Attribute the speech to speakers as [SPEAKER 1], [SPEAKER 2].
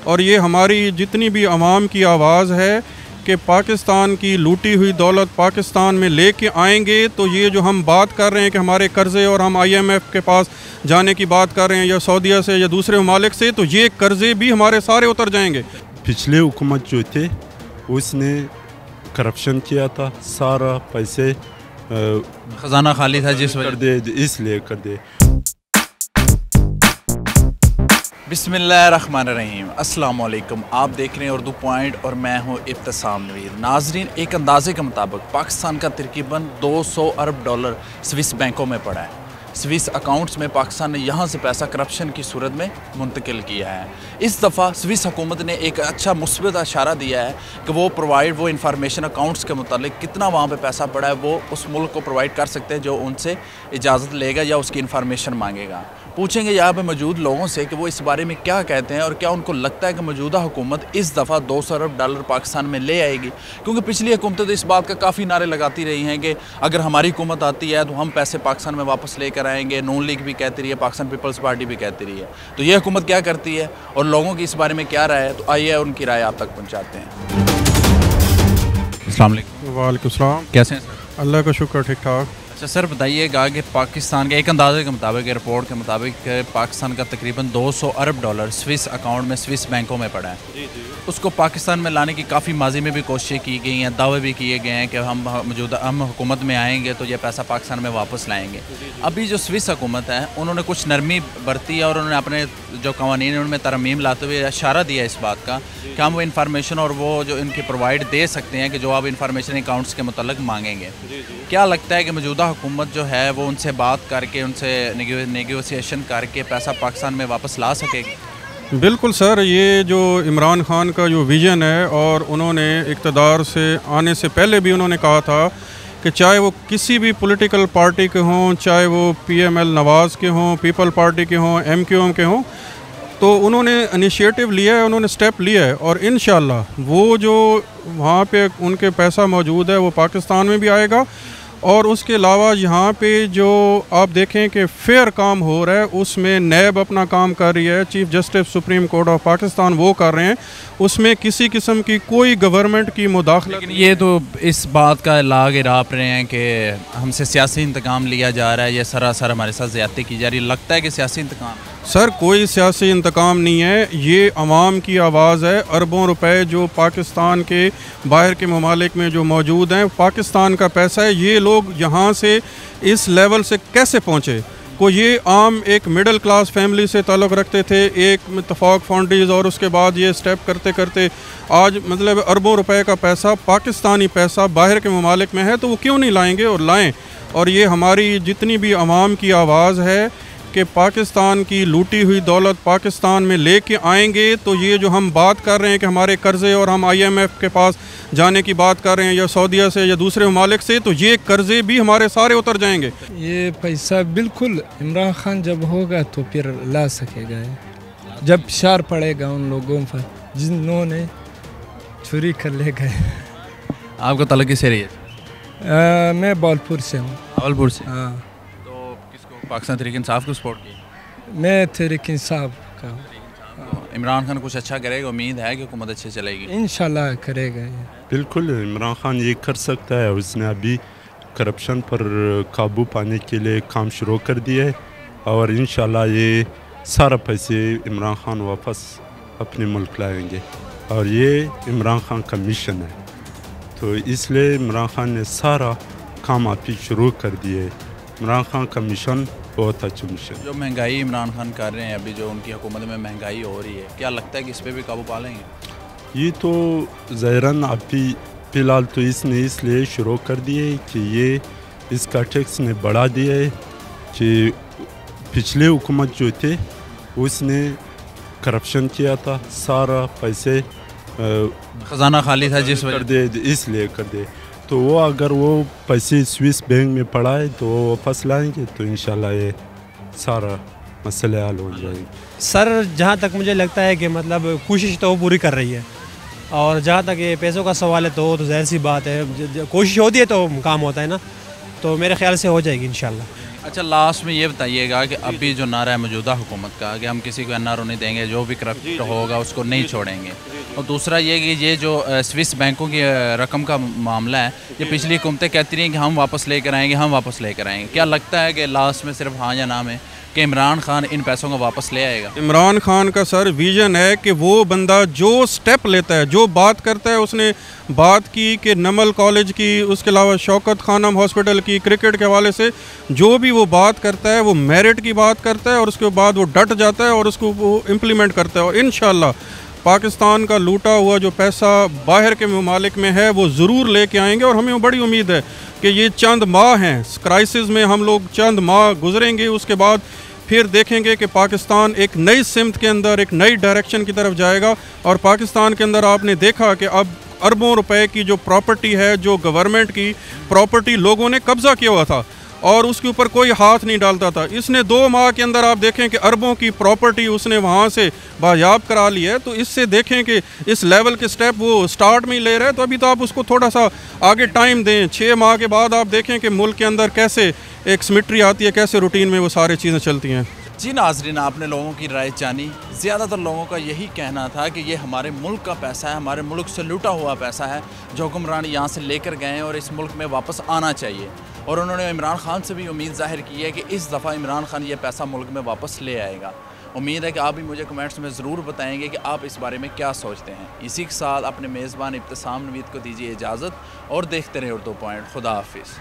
[SPEAKER 1] اور یہ ہماری جتنی بھی عوام کی آواز ہے کہ پاکستان کی لوٹی ہوئی دولت پاکستان میں لے کے آئیں گے، تو یہ جو ہم بات کر رہے ہیں کہ ہمارے قرضے اور ہم IMF کے پاس جانے کی بات کر رہے ہیں یا سعودیہ سے یا دوسرے ممالک سے، تو یہ قرضے بھی ہمارے سارے اتر جائیں گے۔
[SPEAKER 2] پچھلے حکومت جو تھے اس نے کرپشن کیا تھا، سارا پیسے
[SPEAKER 3] خزانہ خالی تھا جس وجہ
[SPEAKER 2] کر دے، اس لیے کر دے۔
[SPEAKER 3] بسم اللہ الرحمن الرحیم، السلام علیکم۔ آپ دیکھ رہے ہیں اردو پوائنٹ اور میں ہوں ابتسام نوید۔ ناظرین، ایک اندازے کے مطابق پاکستان کا تقریباً 200 ارب ڈالر سوئس بینکوں میں پڑا ہے۔ سوئس اکاؤنٹس میں پاکستان نے یہاں سے پیسہ کرپشن کی صورت میں منتقل کیا ہے۔ اس دفعہ سوئس حکومت نے ایک اچھا مثبت اشارہ دیا ہے کہ وہ انفارمیشن اکاؤنٹس کے متعلق کتنا وہاں پہ پیسہ پڑا ہے وہ اس ملک کو پرووائڈ کر سکتے ہیں جو ان سے اجازت لے گا یا اس کی انفارمیشن مانگے گا۔ پوچھیں گے یہاں پہ موجود لوگوں سے کہ وہ اس بارے میں کیا کہتے ہیں اور کیا ان کو لگتا ہے کہ موجودہ حکومت اس دفعہ 200 ارب ڈالر پاکستان میں لے آئے گی، کیونکہ پچھلی حکومتیں تو اس بات کا کافی نعرے لگاتی رہی ہیں کہ اگر ہماری حکومت آتی ہے تو ہم پیسے پاکستان میں واپس لے کر آئیں گے۔ نون لیگ بھی کہتی رہی ہے، پاکستان پیپلز پارٹی بھی کہتی رہی ہے۔ تو یہ حکومت کیا کرتی ہے اور لوگوں کی اس بارے میں کیا رائے ہے، تو آئیے ان کی رائے آپ تک پہنچاتے ہیں۔ السلام علیکم۔
[SPEAKER 1] وعلیکم السلام۔
[SPEAKER 3] کیسے ہیں سر؟
[SPEAKER 1] اللہ کا شکر، ٹھیک ٹھاک۔
[SPEAKER 3] اچھا سر، بتائیے گا کہ پاکستان کے ایک اندازے کے مطابق، رپورٹ کے مطابق، پاکستان کا تقریباً 200 ارب ڈالر سوئس اکاؤنٹ میں سوئس بینکوں میں پڑا ہے۔ اس کو پاکستان میں لانے کی کافی ماضی میں بھی کوششیں کی گئی ہیں، دعوے بھی کیے گئے ہیں کہ ہم حکومت میں آئیں گے تو یہ پیسہ پاکستان میں واپس لائیں گے۔ ابھی جو سوئس حکومت ہے انہوں نے کچھ نرمی برتی ہے اور انہوں نے اپنے جو قوانین ہیں ان میں ترمیم لاتے ہوئے اشارہ دیا اس بات کا کہ ہم وہ انفارمیشن اور وہ جو ان کی پرووائڈ دے سکتے ہیں کہ جو آپ انفارمیشن اکاؤنٹس کے متعلق مانگیں گے۔ کیا لگتا ہے کہ موجودہ حکومت جو ہے وہ ان سے بات کر کے، ان سے نیگوسیشن کر کے پیسہ پاکستان میں واپس لا سکے گی؟
[SPEAKER 1] بالکل سر، یہ جو عمران خان کا جو ویژن ہے، اور انہوں نے اقتدار سے آنے سے پہلے بھی انہوں نے کہا تھا کہ چاہے وہ کسی بھی پولیٹیکل پارٹی کے ہوں، چاہے وہ PML نواز کے ہوں، پیپل پارٹی کے ہوں، MQM کے ہوں، تو انہوں نے انیشیٹو لیا ہے، انہوں نے سٹیپ لیا ہے، اور انشاءاللہ وہ جو وہاں پہ ان کے پیسہ موجود ہے وہ پاکستان میں بھی آئے گا۔ اور اس کے علاوہ یہاں پہ جو آپ دیکھیں کہ فیئر کام ہو رہا ہے، اس میں نیب اپنا کام کر رہی ہے، chief justice supreme court of Pakistan وہ کر رہے ہیں، اس میں کسی قسم کی کوئی گورنمنٹ کی مداخلت۔
[SPEAKER 3] لیکن یہ تو اس بات کا لاگ راپ رہے ہیں کہ ہم سے سیاسی انتقام لیا جا رہا ہے، یہ سراسر ہمارے ساتھ زیادتی کی جا رہی ہے۔ لگتا ہے کہ سیاسی انتقام؟
[SPEAKER 1] سر، کوئی سیاسی انتقام نہیں ہے، یہ عوام کی آواز ہے۔ اربوں روپے جو پاکستان کے باہر کے ممالک میں جو موجود ہیں، پاکستان کا پیسہ ہے، یہ لوگ یہاں سے اس لیول سے کیسے پہنچے؟ یہ عام ایک مڈل کلاس فیملی سے تعلق رکھتے تھے، ایک اتفاق فاؤنڈریز، اور اس کے بعد یہ سٹیپ کرتے کرتے آج مطلب اربوں روپے کا پیسہ، پاکستانی پیسہ باہر کے ممالک میں ہے، تو وہ کیوں نہیں لائیں گے؟ اور لائیں۔ اور یہ ہماری جتنی بھی عوام کی آواز ہے کہ پاکستان کی لوٹی ہوئی دولت پاکستان میں لے کے آئیں گے، تو یہ جو ہم بات کر رہے ہیں کہ ہمارے قرضے اور ہم IMF کے پاس جانے کی بات کر رہے ہیں یا سعودیہ سے یا دوسرے ممالک سے، تو یہ قرضے بھی ہمارے سارے اتر جائیں گے۔
[SPEAKER 4] یہ پیسہ بالکل عمران خان جب ہوگا تو پھر لا سکے گا، جب فشار پڑے گا ان لوگوں پر جنہوں نے چوری کر لے گئے۔
[SPEAKER 3] آپ کا تعلق کس ایریا ہے؟
[SPEAKER 4] میں بولپور سے ہوں۔
[SPEAKER 3] بھاولپور سے؟
[SPEAKER 4] ہاں۔
[SPEAKER 3] پاکستان تحریک انصاف کو سپورٹ کی؟
[SPEAKER 4] میں تحریک انصاف کا ہوں۔
[SPEAKER 3] عمران خان کچھ اچھا کرے گا؟ امید ہے کہ حکومت اچھے چلے گی؟
[SPEAKER 4] انشاءاللہ کرے گا۔
[SPEAKER 2] بالکل عمران خان یہ کر سکتا ہے، اس نے ابھی کرپشن پر قابو پانے کے لیے کام شروع کر دیا ہے، اور انشاءاللہ یہ سارا پیسے عمران خان واپس اپنے ملک لائیں گے، اور یہ عمران خان کا مشن ہے۔ تو اس لیے عمران خان نے سارا کام ابھی شروع کر دیے۔ عمران خان کا مشن بہت اچھا مشن۔
[SPEAKER 3] جو مہنگائی عمران خان کر رہے ہیں ابھی، جو ان کی حکومت میں مہنگائی ہو رہی ہے، کیا لگتا ہے کہ اس پہ بھی قابو پا لیں گے؟
[SPEAKER 2] یہ تو ظاہراً ابھی فی الحال تو اس نے اس لیے شروع کر دیے کہ یہ اس کا ٹیکس نے بڑھا دیا ہے کہ پچھلے حکومت جو تھے اس نے کرپشن کیا تھا، سارا پیسے
[SPEAKER 3] خزانہ خالی تھا جس وجہ
[SPEAKER 2] کر دے، اس لیے کر دے۔ تو وہ اگر وہ پیسے سوئس بینک میں پڑائے تو وہ واپس لائیں گے تو انشاءاللہ یہ سارا مسئلہ حل ہو جائے گا۔
[SPEAKER 5] سر، جہاں تک مجھے لگتا ہے کہ مطلب کوشش تو وہ پوری کر رہی ہے، اور جہاں تک یہ پیسوں کا سوال ہے تو ظاہر سی بات ہے، کوشش ہوتی ہے تو کام ہوتا ہے نا۔ تو میرے خیال سے ہو جائے گی انشاءاللہ۔
[SPEAKER 3] اچھا لاسٹ میں یہ بتائیے گا کہ ابھی جو نعرہ ہے موجودہ حکومت کا کہ ہم کسی کو NRO نہیں دیں گے، جو بھی کرپٹ ہوگا اس کو نہیں چھوڑیں گے، اور دوسرا یہ کہ یہ جو سوئس بینکوں کی رقم کا معاملہ ہے، یہ پچھلی حکومتیں کہتی رہیں کہ ہم واپس لے کر آئیں گے، ہم واپس لے کر آئیں گے، کیا لگتا ہے کہ لاسٹ میں صرف ہاں یا نہ میں کہ عمران خان ان پیسوں کو واپس لے آئے گا؟
[SPEAKER 1] عمران خان کا سر ویژن ہے کہ وہ بندہ جو سٹیپ لیتا ہے، جو بات کرتا ہے، اس نے بات کی کہ نمل کالج کی، اس کے علاوہ شوکت خانم ہاسپٹل کی، کرکٹ کے حوالے سے جو بھی وہ بات کرتا ہے وہ میرٹ کی بات کرتا ہے، اور اس کے بعد وہ ڈٹ جاتا ہے اور اس کو وہ امپلیمنٹ کرتا ہے، اور انشاءاللہ پاکستان کا لوٹا ہوا جو پیسہ باہر کے ممالک میں ہے وہ ضرور لے کے آئیں گے، اور ہمیں بڑی امید ہے کہ یہ چند ماہ ہیں کرائسس میں، ہم لوگ چند ماہ گزریں گے، اس کے بعد پھر دیکھیں گے کہ پاکستان ایک نئی سمت کے اندر، ایک نئی ڈائریکشن کی طرف جائے گا، اور پاکستان کے اندر آپ نے دیکھا کہ اب اربوں روپے کی جو پراپرٹی ہے، جو گورنمنٹ کی پراپرٹی لوگوں نے قبضہ کیا ہوا تھا اور اس کے اوپر کوئی ہاتھ نہیں ڈالتا تھا، اس نے 2 ماہ کے اندر آپ دیکھیں کہ اربوں کی پراپرٹی اس نے وہاں سے بایاب کرا لی ہے، تو اس سے دیکھیں کہ اس لیول کے سٹیپ وہ سٹارٹ میں ہی لے رہے ہیں، تو ابھی تو آپ اس کو تھوڑا سا آگے ٹائم دیں، 6 ماہ کے بعد آپ دیکھیں کہ ملک کے اندر کیسے ایک سمیٹری آتی ہے، کیسے روٹین میں وہ سارے چیزیں چلتی ہیں۔
[SPEAKER 3] جی ناظرین، آپ نے لوگوں کی رائے جانی، زیادہ تر لوگوں کا یہی کہنا تھا کہ یہ ہمارے ملک کا پیسہ ہے، ہمارے ملک سے لوٹا ہوا پیسہ ہے جو حکمران یہاں سے لے کر گئے ہیں اور اس ملک میں واپس آنا چاہیے، اور انہوں نے عمران خان سے بھی امید ظاہر کی ہے کہ اس دفعہ عمران خان یہ پیسہ ملک میں واپس لے آئے گا۔ امید ہے کہ آپ بھی مجھے کمنٹس میں ضرور بتائیں گے کہ آپ اس بارے میں کیا سوچتے ہیں۔ اسی کے ساتھ اپنے میزبان ابتسام نوید کو دیجیے اجازت، اور دیکھتے رہیں اردو پوائنٹ۔ خدا حافظ۔